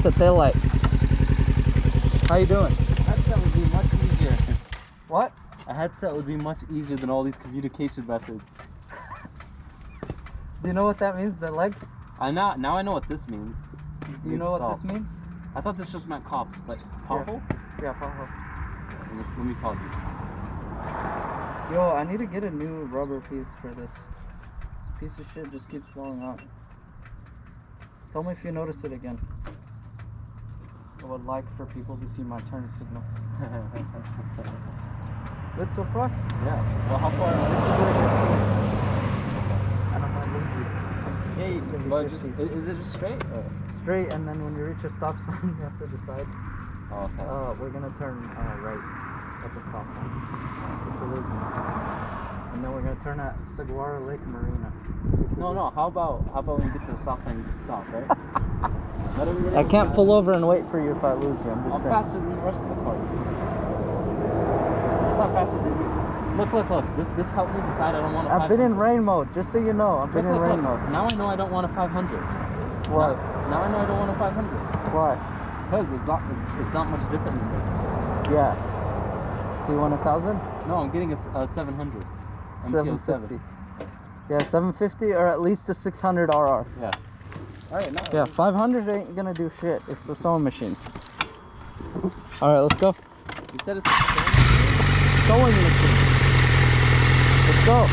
a taillight. How you doing? A headset would be much easier. What? A headset would be much easier than all these communication methods. Do you know what that means? The leg? Now I know what this means. Do you know what this means? I thought this just meant cops, but pothole? Yeah, pothole. Let me pause this. Yo, I need to get a new rubber piece for this. This piece of shit just keeps falling out. Tell me if you notice it again. I would like for people to see my turn signals. Good so far? Yeah. Well, how far? This is where you see it. I don't want to lose you. Hey, but is it just straight? Straight, and then when you reach a stop sign, you have to decide. Oh, okay. We're gonna turn right at the stop sign. If we're losing. And then we're gonna turn at Saguaro Lake Marina. No. How about when you get to the stop sign, you just stop, right? I can't pull over and wait for you if I lose you. I'm just saying. faster than the rest of the cars. It's not faster than you. Look. This helped me decide I don't want a 500. I've been in rain mode, just so you know. I've been in rain mode. Now I know I don't want a 500. Why? Now I know I don't want a 500. Why? Because it's not much different than this. Yeah. So you want 1,000? No, I'm getting a 700. MT-07. 750. Yeah, 750 or at least a 600 RR. Yeah. Alright, no. Yeah, 500 ain't gonna do shit. It's a sewing machine. Alright, let's go. You said it's a Sewing machine. Let's go.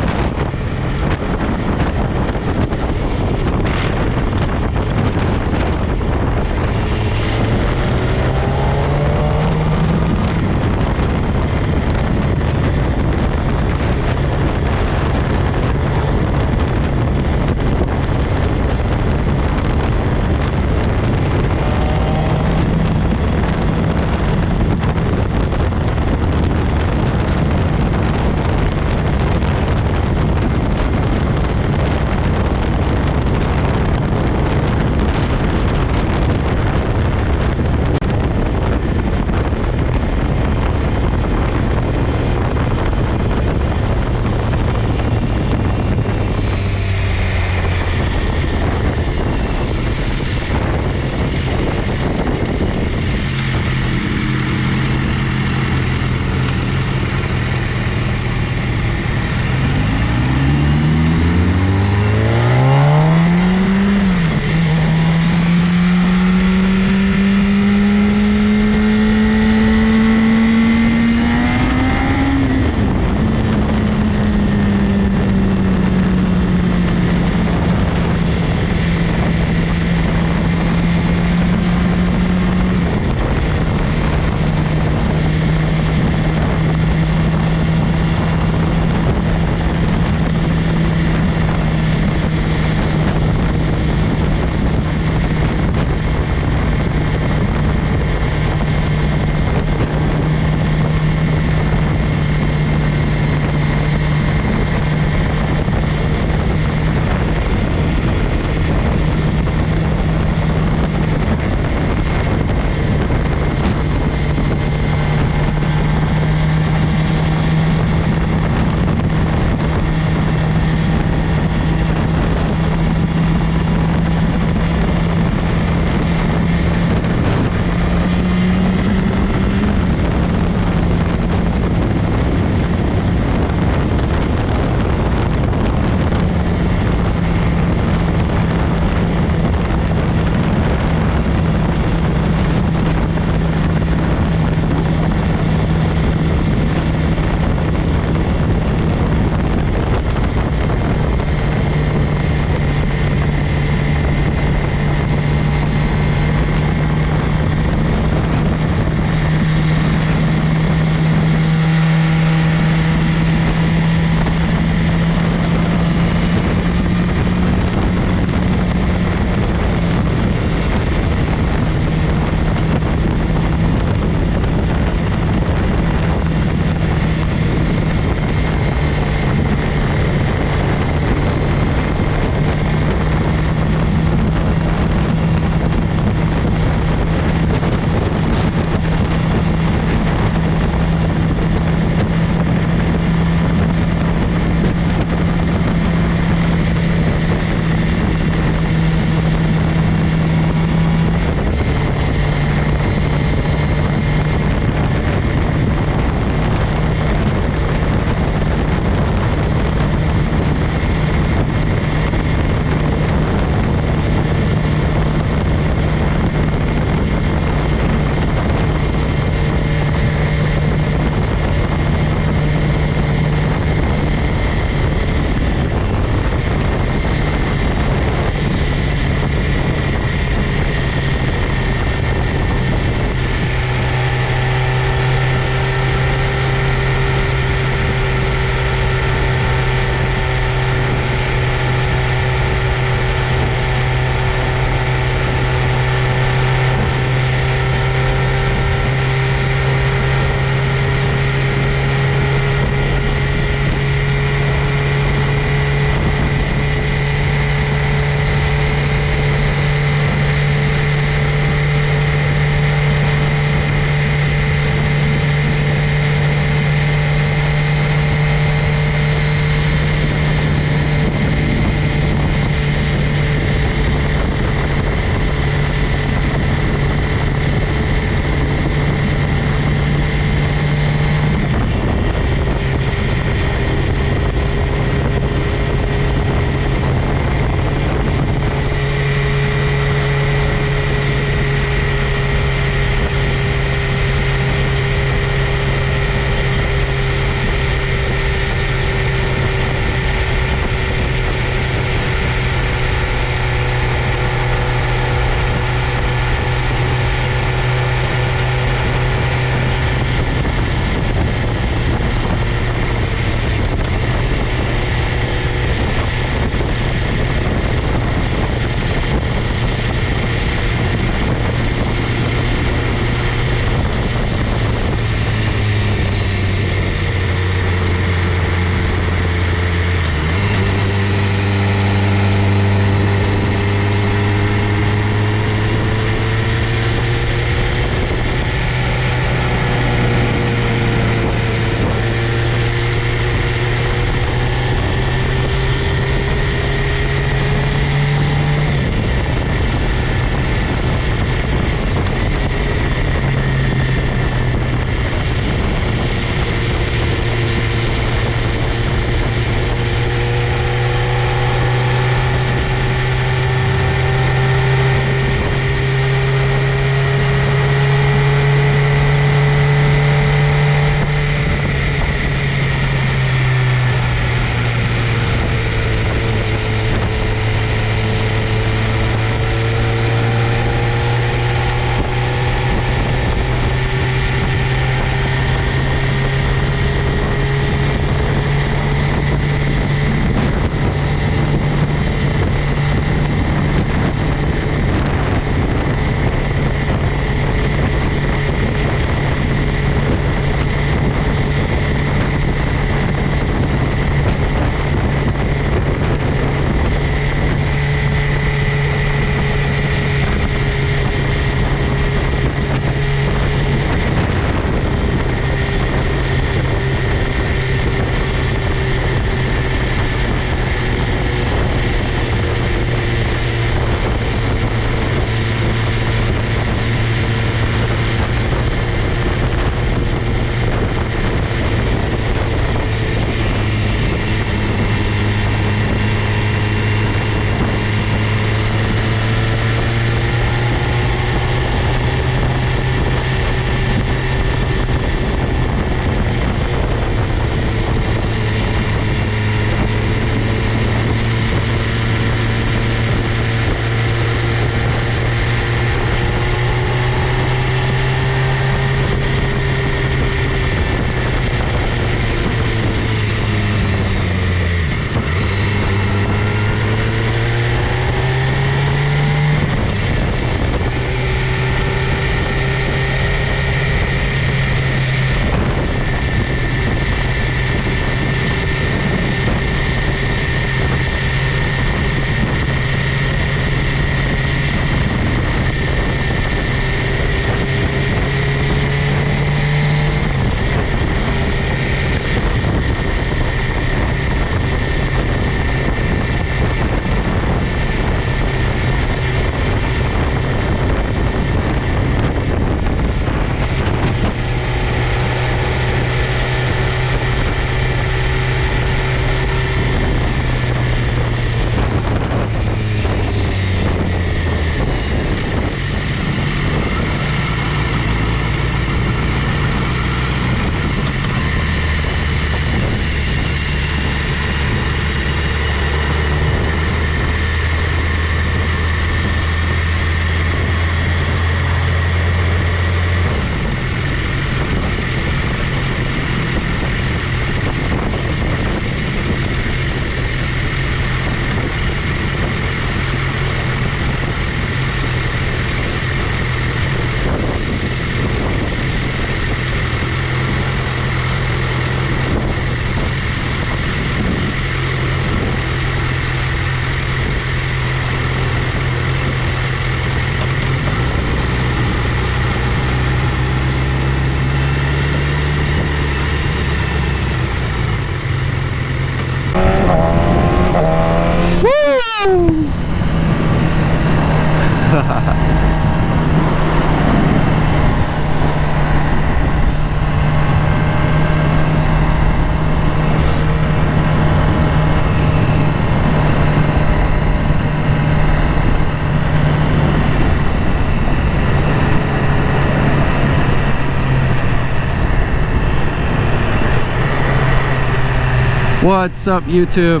What's up, YouTube?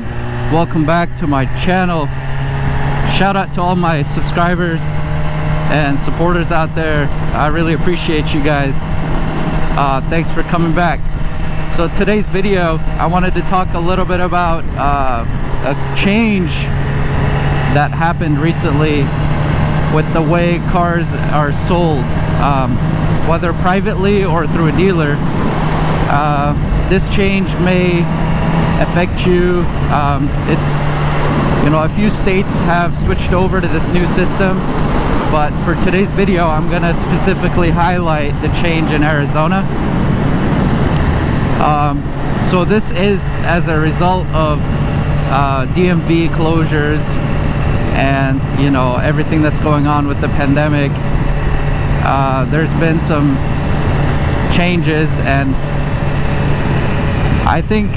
Welcome back to my channel. Shout out to all my subscribers and supporters out there. I really appreciate you guys. Thanks for coming back. So today's video, I wanted to talk a little bit about a change that happened recently with the way cars are sold, whether privately or through a dealer. This change may affect you. It's, you know, a few states have switched over to this new system, but for today's video I'm gonna specifically highlight the change in Arizona. So this is as a result of DMV closures and, you know, everything that's going on with the pandemic. There's been some changes, and I think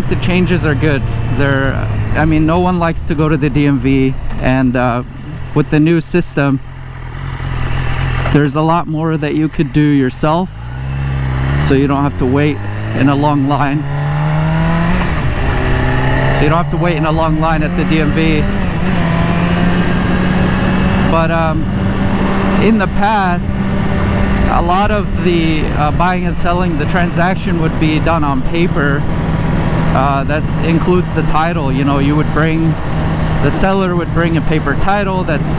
the changes are good. I mean, no one likes to go to the DMV, and with the new system, there's a lot more that you could do yourself, so you don't have to wait in a long line. So you don't have to wait in a long line at the DMV. But in the past, a lot of the buying and selling, the transaction would be done on paper. That includes the title. You know, the seller would bring a paper title that's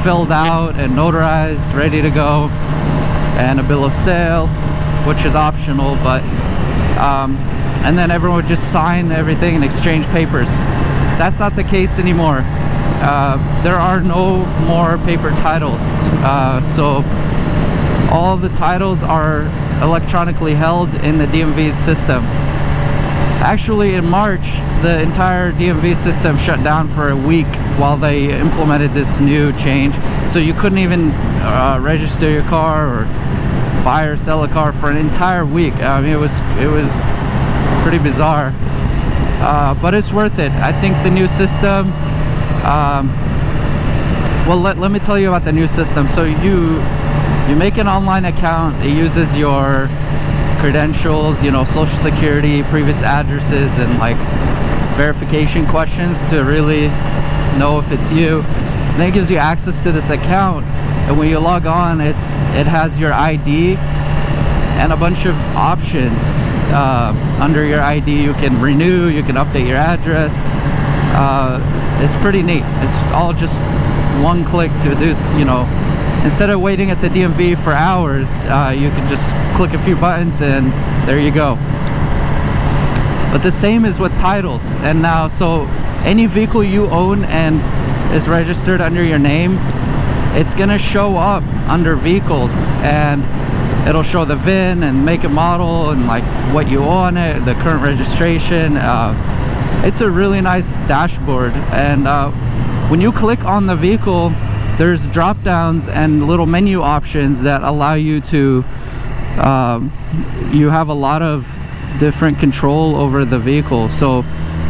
filled out and notarized, ready to go, and a bill of sale, which is optional, but and then everyone would just sign everything and exchange papers. That's not the case anymore. There are no more paper titles, so all the titles are electronically held in the DMV system. Actually, in March, the entire DMV system shut down for a week while they implemented this new change. So you couldn't even register your car or buy or sell a car for an entire week. I mean, it was pretty bizarre, but it's worth it. I think the new system, well, let me tell you about the new system. So you make an online account. It uses your credentials, you know, social security, previous addresses, and like verification questions to really know if it's you. And then it gives you access to this account, and when you log on, it has your ID and a bunch of options. Under your ID, you can renew, you can update your address. It's pretty neat. It's all just one click to do, you know. Instead of waiting at the DMV for hours, you can just click a few buttons and there you go. But the same is with titles. And now, so any vehicle you own and is registered under your name, it's gonna show up under vehicles, and it'll show the VIN and make and model and like what you owe on it, the current registration. It's a really nice dashboard, and when you click on the vehicle, there's drop downs and little menu options that allow you to you have a lot of different control over the vehicle. So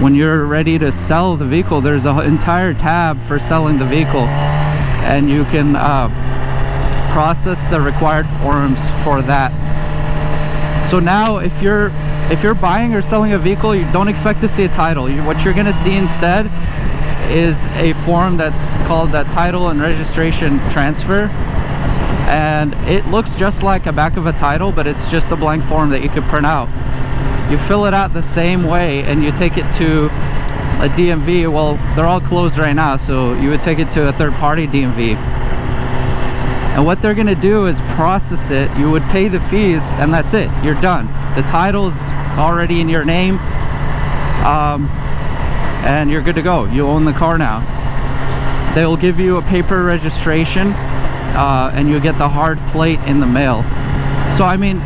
when you're ready to sell the vehicle, there's an entire tab for selling the vehicle, and you can process the required forms for that. So now if you're buying or selling a vehicle, you don't expect to see a title. What you're gonna see instead is a form that's called that title and registration transfer, and it looks just like a back of a title, but it's just a blank form that you could print out. You fill it out the same way and you take it to a DMV. Well, they're all closed right now, so you would take it to a third-party DMV, and what they're gonna do is process it. You would pay the fees, and that's it. You're done. The title's already in your name, and you're good to go. You own the car now. They'll give you a paper registration, and you get the hard plate in the mail. So I mean,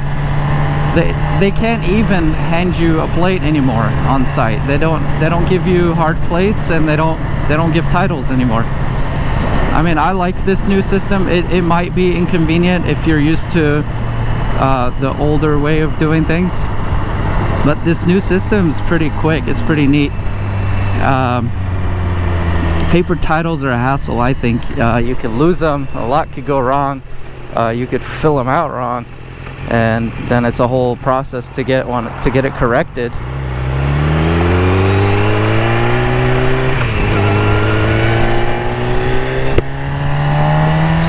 they can't even hand you a plate anymore on site. They don't give you hard plates, and they don't give titles anymore. I mean, I like this new system. It might be inconvenient if you're used to the older way of doing things, but this new system is pretty quick. It's pretty neat. Paper titles are a hassle, I think. You could lose them, a lot could go wrong, you could fill them out wrong, and then it's a whole process to get it corrected.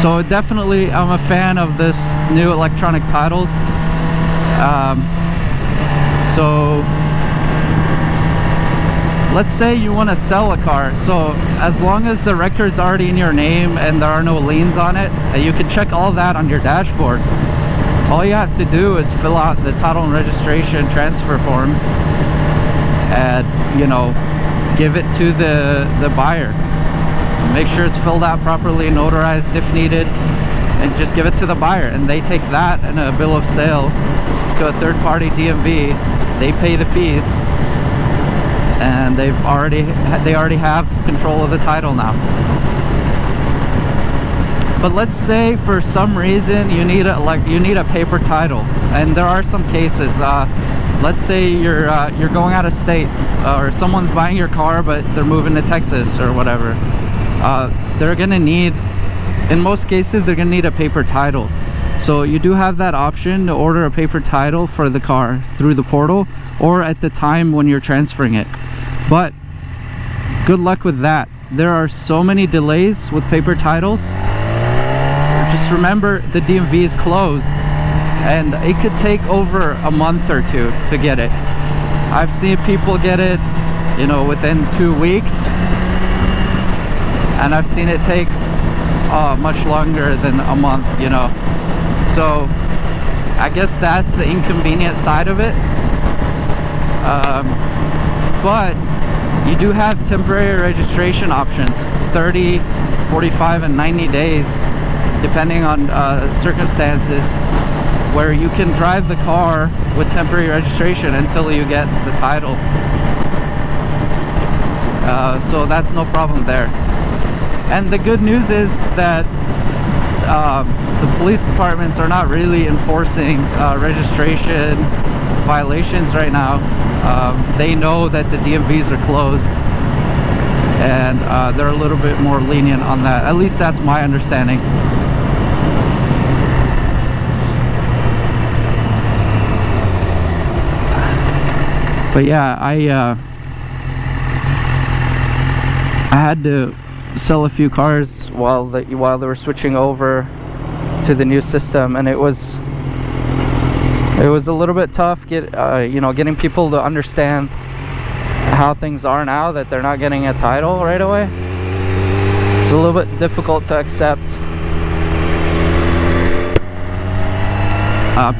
So definitely I'm a fan of this new electronic titles. So let's say you want to sell a car, so as long as the record's already in your name and there are no liens on it, you can check all that on your dashboard. All you have to do is fill out the title and registration transfer form and, you know, give it to the buyer. Make sure it's filled out properly, notarized if needed, and just give it to the buyer, and they take that and a bill of sale to a third-party DMV. They pay the fees, and they already have control of the title now. But let's say for some reason you need a paper title, and there are some cases. Let's say you're going out of state, or someone's buying your car but they're moving to Texas or whatever. They're gonna need, in most cases, they're gonna need a paper title. So you do have that option to order a paper title for the car through the portal or at the time when you're transferring it. But good luck with that. There are so many delays with paper titles. Just remember, the DMV is closed and it could take over a month or two to get it. I've seen people get it, you know, within 2 weeks, and I've seen it take much longer than a month, you know. So I guess that's the inconvenient side of it. But you do have temporary registration options, 30, 45, and 90 days, depending on circumstances, where you can drive the car with temporary registration until you get the title. So that's no problem there. And the good news is that the police departments are not really enforcing registration violations right now. They know that the DMVs are closed, and they're a little bit more lenient on that. At least that's my understanding. But yeah, I had to sell a few cars while they were switching over to the new system, and it was a little bit tough you know, getting people to understand how things are now that they're not getting a title right away. It's a little bit difficult to accept.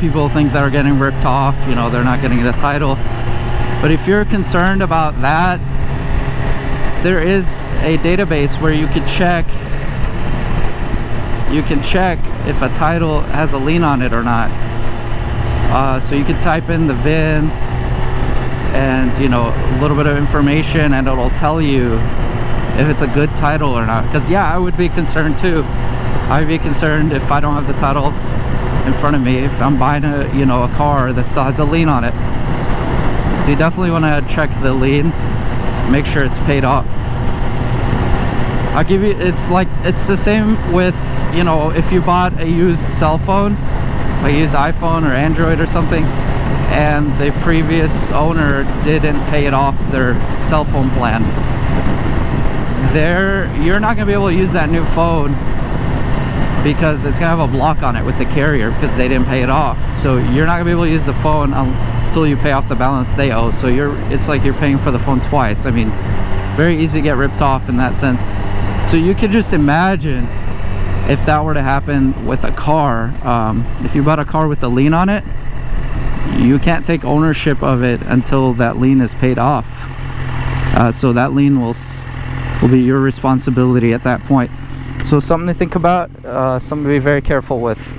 People think they're getting ripped off, you know, they're not getting the title. But if you're concerned about that, there is a database where you can check if a title has a lien on it or not. So you can type in the VIN and, you know, a little bit of information, and it'll tell you if it's a good title or not. Because yeah, I would be concerned too. I'd be concerned if I don't have the title in front of me, if I'm buying a car that still has a lien on it. So you definitely want to check the lien, make sure it's paid off. I'll give you, it's the same with, you know, if you bought a used cell phone, like a used iPhone or Android or something, and the previous owner didn't pay it off their cell phone plan, you're not going to be able to use that new phone because it's going to have a block on it with the carrier because they didn't pay it off. So you're not going to be able to use the phone until you pay off the balance they owe. So it's like you're paying for the phone twice. I mean, very easy to get ripped off in that sense. So you could just imagine if that were to happen with a car. If you bought a car with a lien on it, you can't take ownership of it until that lien is paid off. So that lien will be your responsibility at that point. So something to think about, something to be very careful with.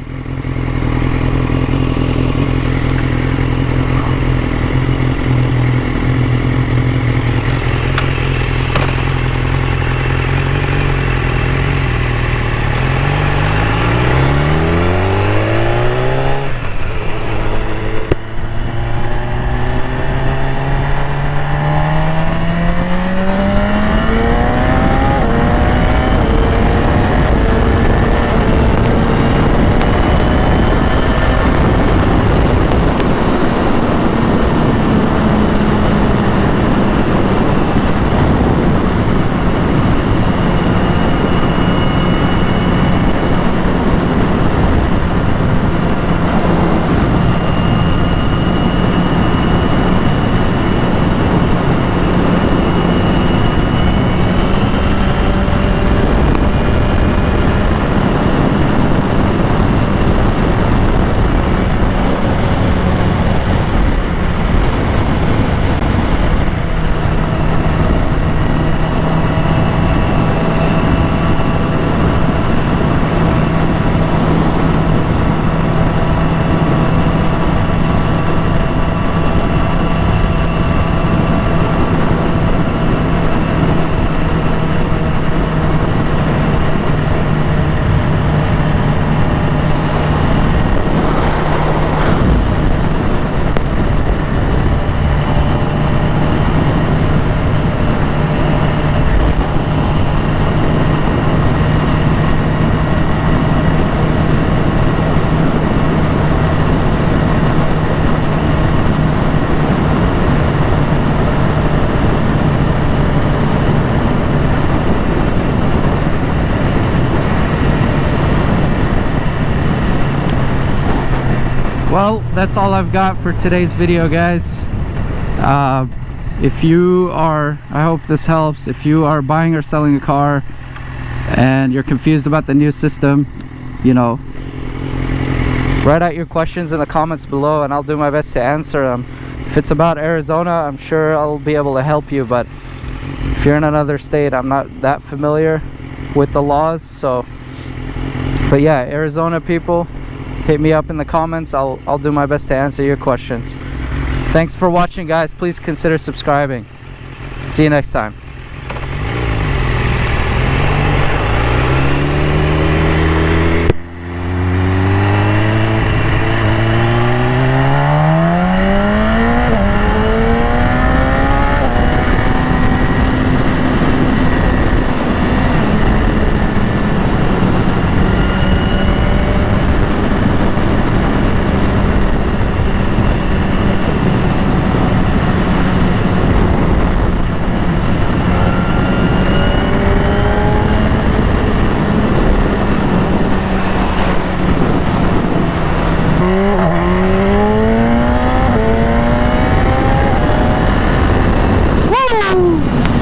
that's all I've got for today's video, guys. If you are, I hope this helps, if you are buying or selling a car and you're confused about the new system, you know, write out your questions in the comments below and I'll do my best to answer them. If it's about Arizona, I'm sure I'll be able to help you, but if you're in another state, I'm not that familiar with the laws. So, but yeah, Arizona people, hit me up in the comments. I'll do my best to answer your questions. Thanks for watching, guys. Please consider subscribing. See you next time.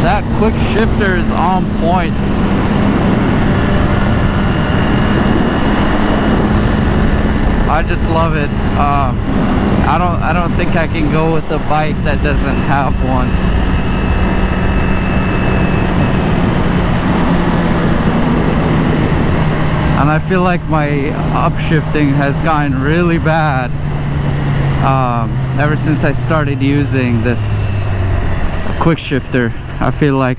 That quick shifter is on point. I just love it. I don't think I can go with a bike that doesn't have one. And I feel like my upshifting has gotten really bad ever since I started using this quick shifter. I feel like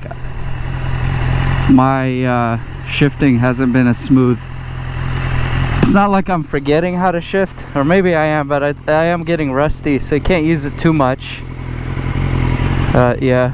my shifting hasn't been as smooth. It's not like I'm forgetting how to shift, or maybe I am, but I am getting rusty, so you can't use it too much. Yeah.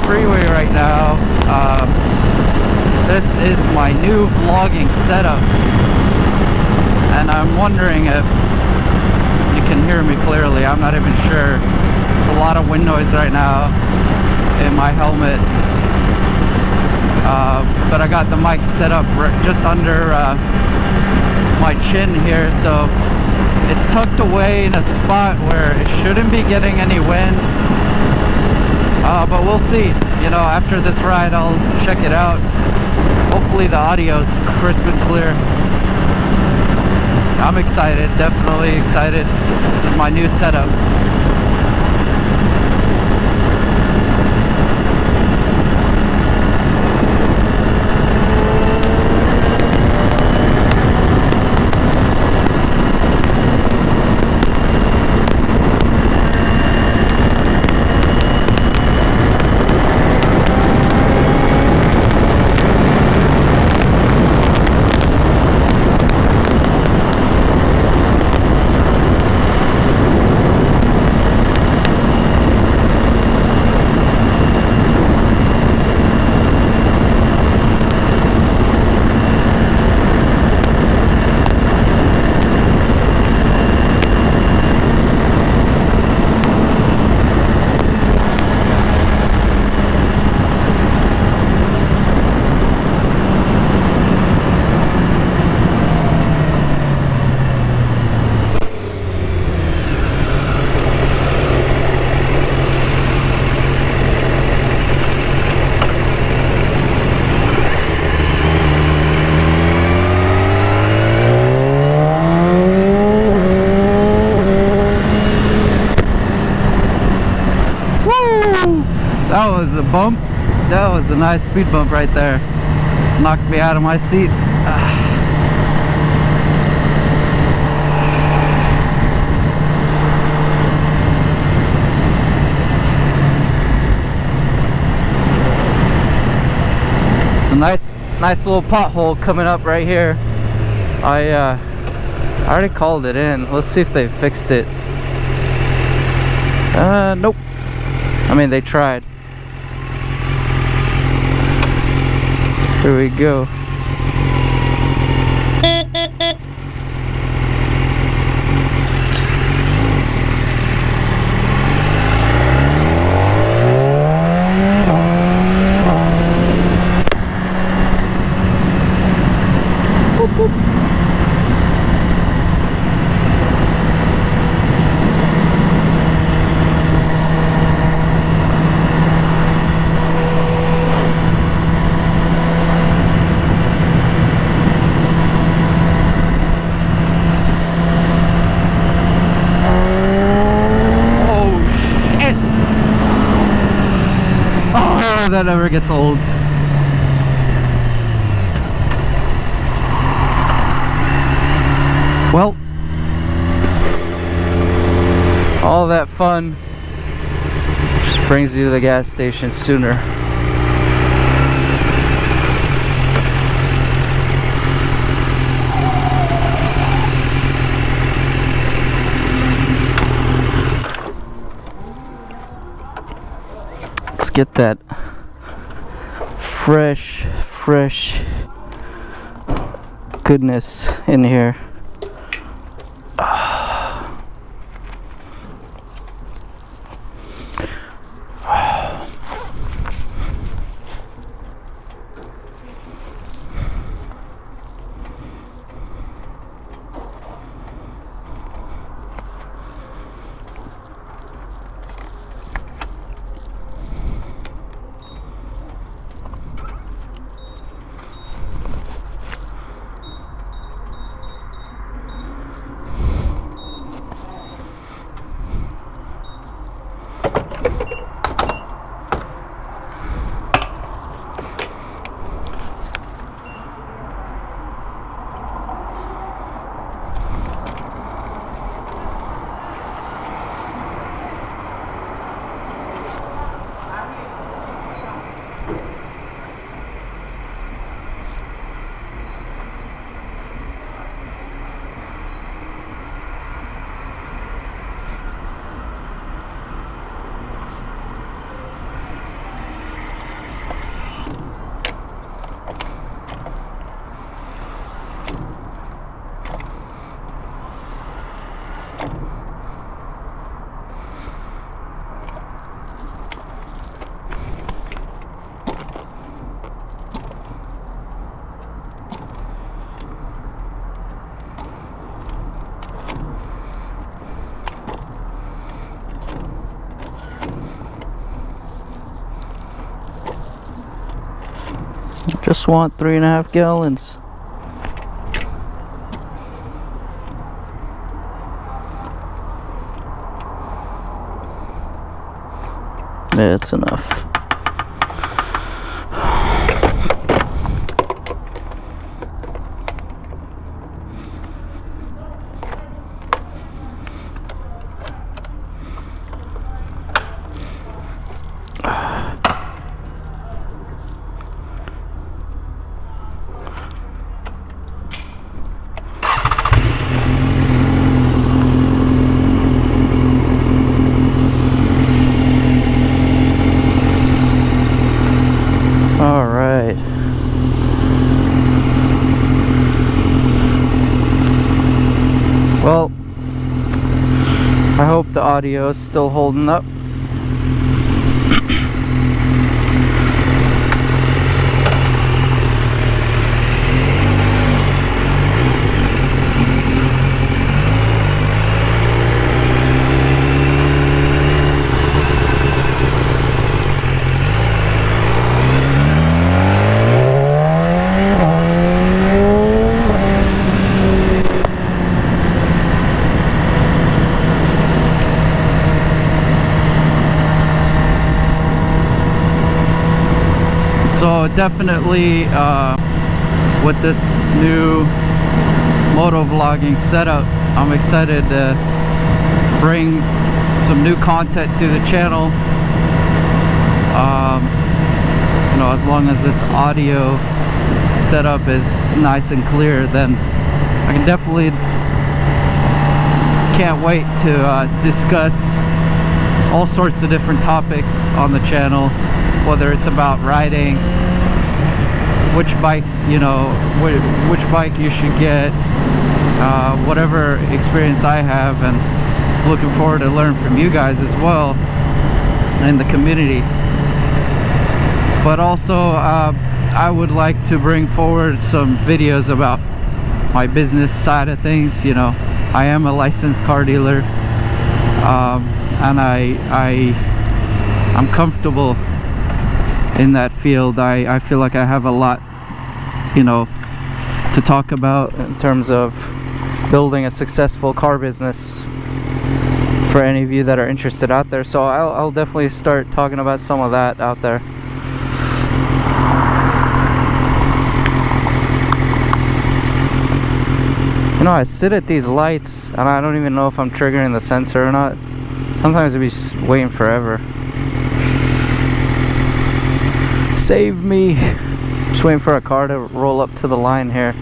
Freeway right now. This is my new vlogging setup, and I'm wondering if you can hear me clearly. I'm not even sure. There's a lot of wind noise right now in my helmet, but I got the mic set up just under my chin here, so it's tucked away in a spot where it shouldn't be getting any wind. But we'll see. You know, after this ride I'll check it out. Hopefully the audio is crisp and clear. I'm excited, definitely excited. This is my new setup. That was a bump. That was a nice speed bump right there. Knocked me out of my seat. It's a nice little pothole coming up right here. I already called it in. Let's see if they fixed it. Nope. I mean, they tried. Here we go. Boop, boop. That never gets old. Well, all that fun just brings you to the gas station sooner. Let's get that fresh goodness in here. Just want 3.5 gallons. It's enough. All right. Well, I hope the audio is still holding up. So definitely with this new motovlogging setup, I'm excited to bring some new content to the channel. You know, as long as this audio setup is nice and clear, then I can definitely can't wait to discuss all sorts of different topics on the channel, whether it's about riding, which bikes, you know, which bike you should get, whatever experience I have, and looking forward to learn from you guys as well in the community. But also I would like to bring forward some videos about my business side of things. You know, I am a licensed car dealer, and I'm comfortable in that field. I feel like I have a lot, you know, to talk about in terms of building a successful car business for any of you that are interested out there. So I'll definitely start talking about some of that out there. You know, I sit at these lights and I don't even know if I'm triggering the sensor or not. Sometimes I'll be just waiting forever. Save me. Just waiting for a car to roll up to the line here.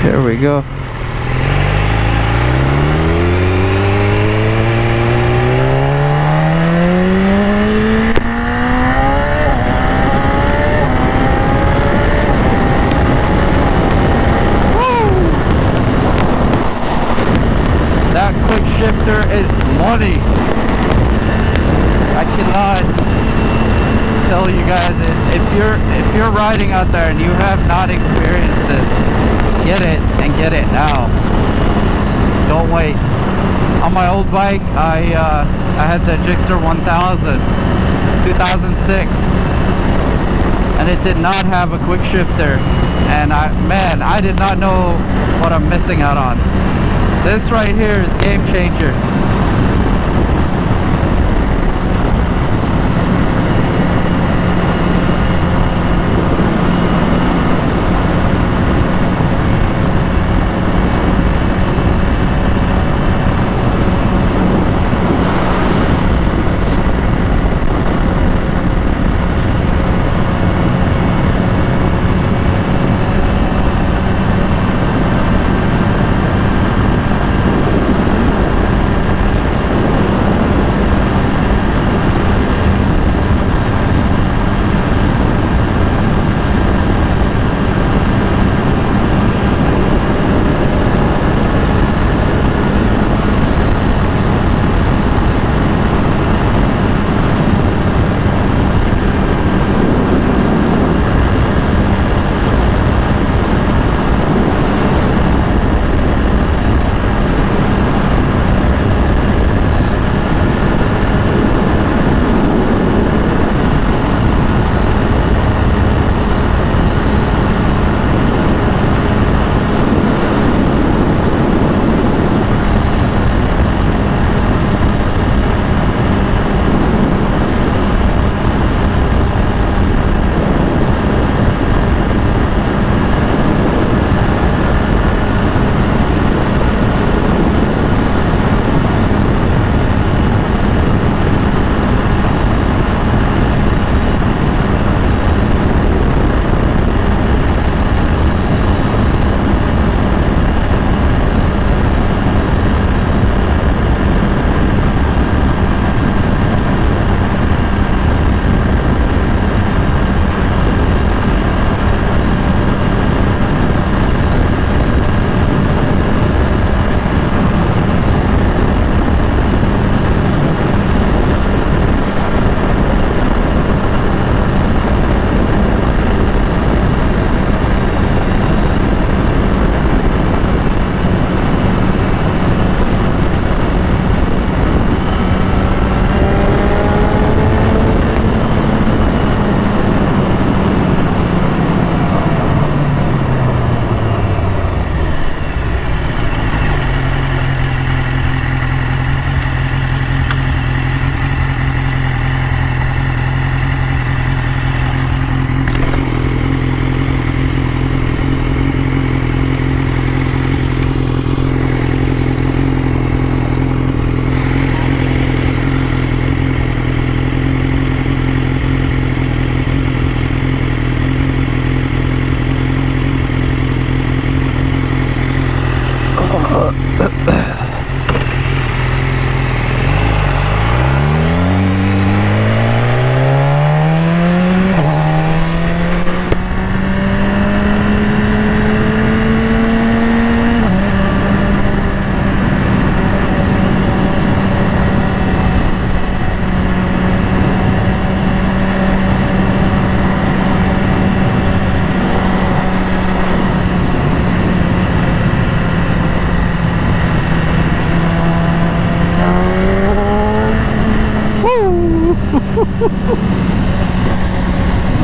Here we go. That quick shifter is money. I cannot tell you guys, if you're riding out there and you have not experienced this, get it and get it now. Don't wait. On my old bike, I had the Gixxer 1000 2006, and it did not have a quick shifter, and I did not know what I'm missing out on. This right here is game changer.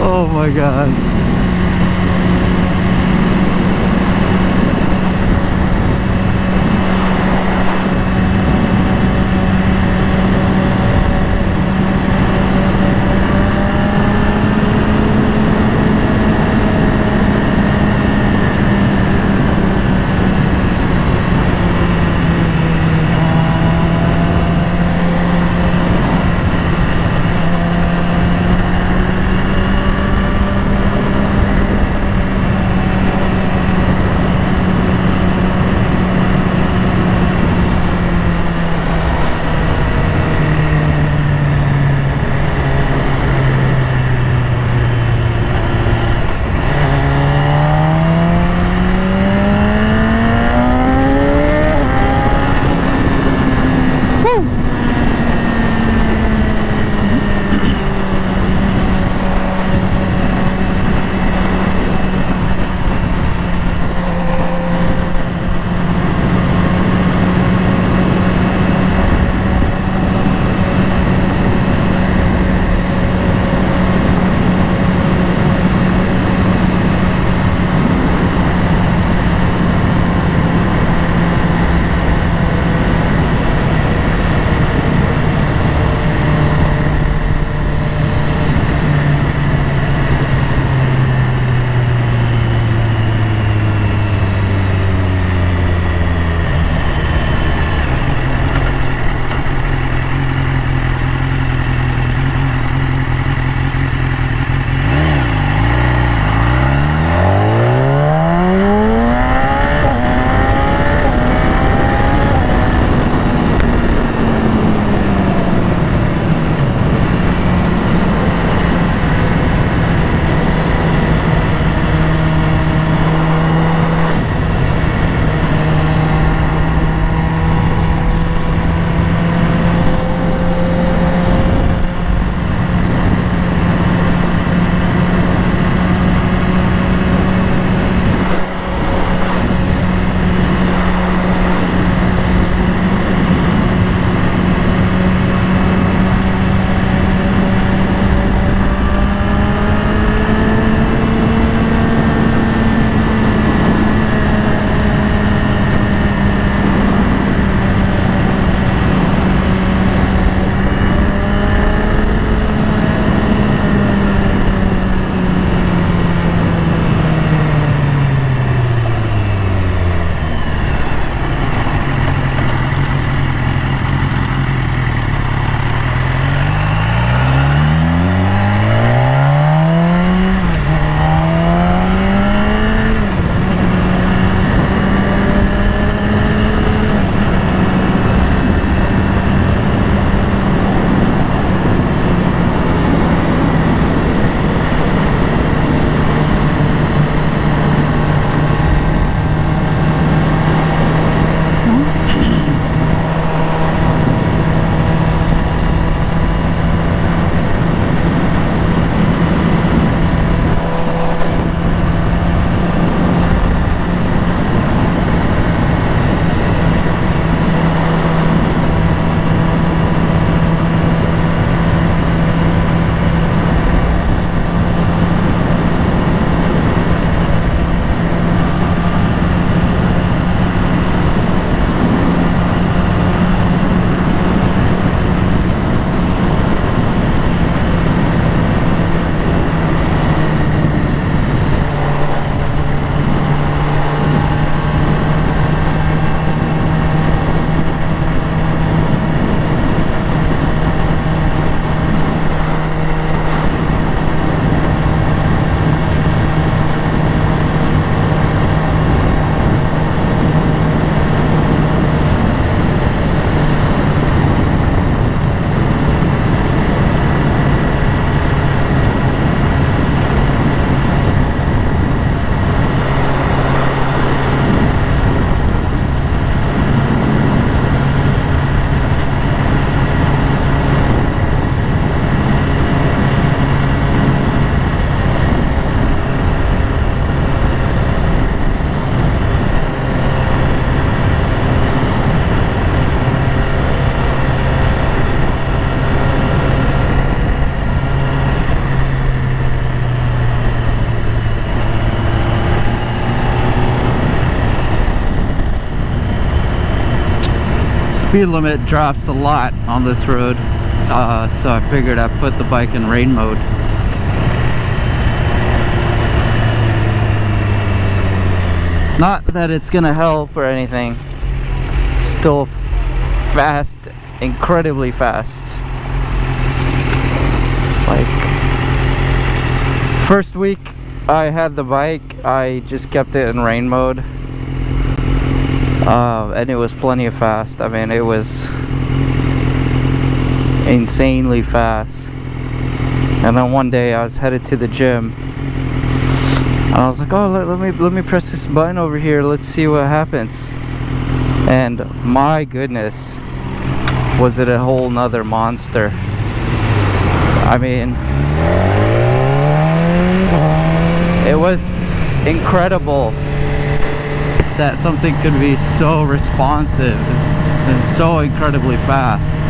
Oh my god. speed limit drops a lot on this road, so I figured I'd put the bike in rain mode. Not that it's gonna help or anything. Still fast, incredibly fast. Like, first week I had the bike, I just kept it in rain mode, and it was plenty of fast. I mean, it was insanely fast. And then one day I was headed to the gym, and I was like, oh, let me press this button over here, let's see what happens. And my goodness, was it a whole nother monster. I mean, it was incredible that something could be so responsive and so incredibly fast.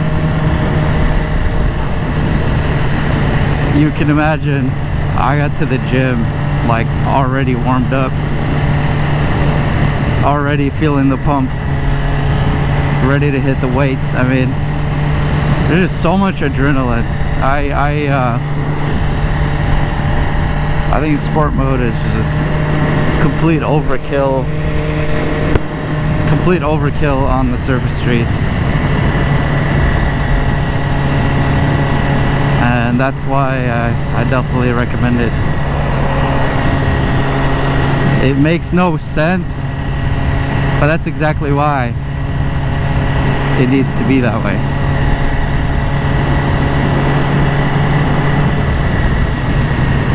You can imagine, I got to the gym like already warmed up, already feeling the pump, ready to hit the weights. I mean, there's just so much adrenaline. I think sport mode is just complete overkill on the surface streets, and that's why I definitely recommend it. It makes no sense, but that's exactly why it needs to be that way.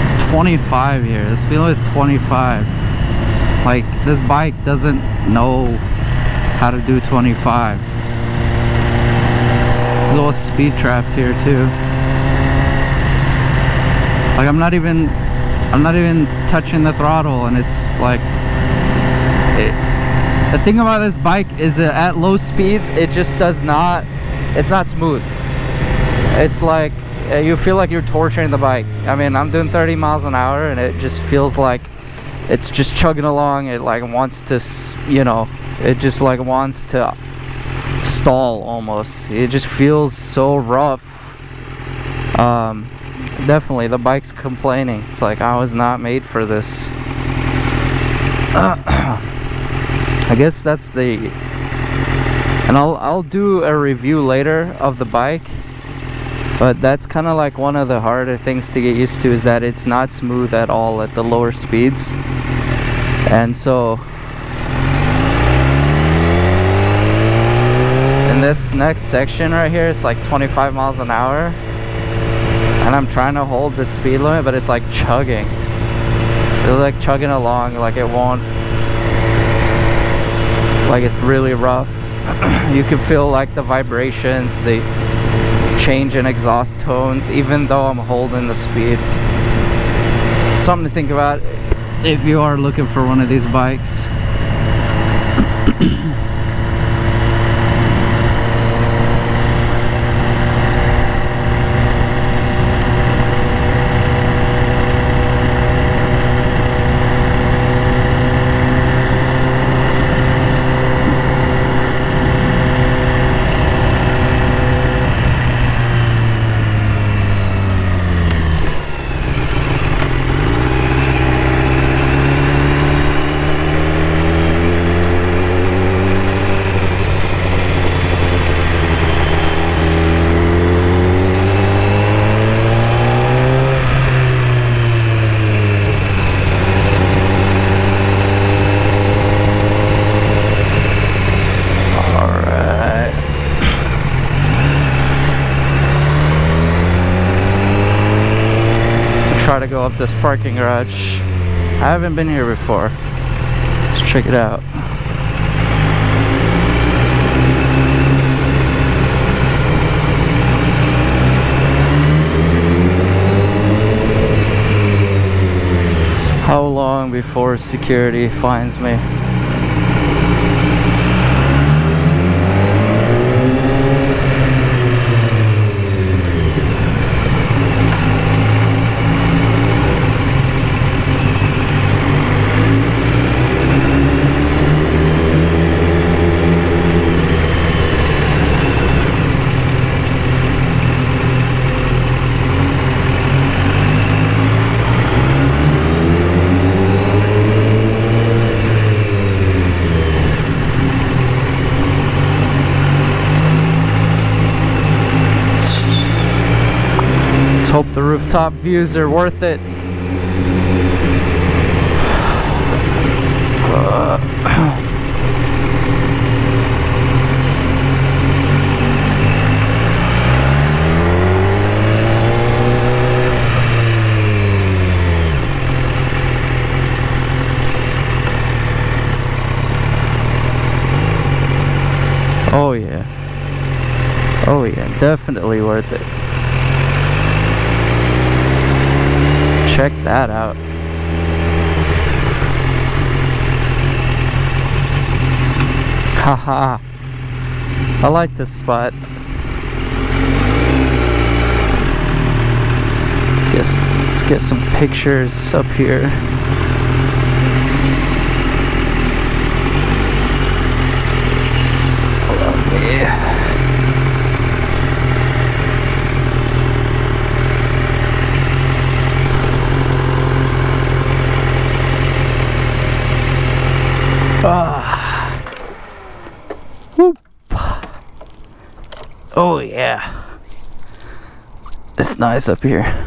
It's 25 here. The speed limit is 25. Like, this bike doesn't know how to do 25. There's little speed traps here too. Like, I'm not even touching the throttle, and it's like, the thing about this bike is that at low speeds, it just does not, it's not smooth. It's like, you feel like you're torturing the bike. I mean, I'm doing 30 miles an hour, and it just feels like it's just chugging along. It like wants to, you know, it just like wants to stall almost. It just feels so rough. Definitely, the bike's complaining. It's like, I was not made for this. I guess that's the, and I'll do a review later of the bike, but that's kind of like one of the harder things to get used to, is that it's not smooth at all at the lower speeds. And so in this next section right here, it's like 25 miles an hour, and I'm trying to hold the speed limit, but it's like chugging. It's like chugging along, like it won't, like it's really rough. You can feel like the vibrations, the change in exhaust tones, even though I'm holding the speed. Something to think about if you are looking for one of these bikes. Try to go up this parking garage. I haven't been here before. Let's check it out. How long before security finds me? Rooftop views are worth it. Oh yeah. Oh yeah, definitely worth it. Check that out. Haha. I like this spot. Let's get some pictures up here. Whoop. Oh yeah, it's nice up here.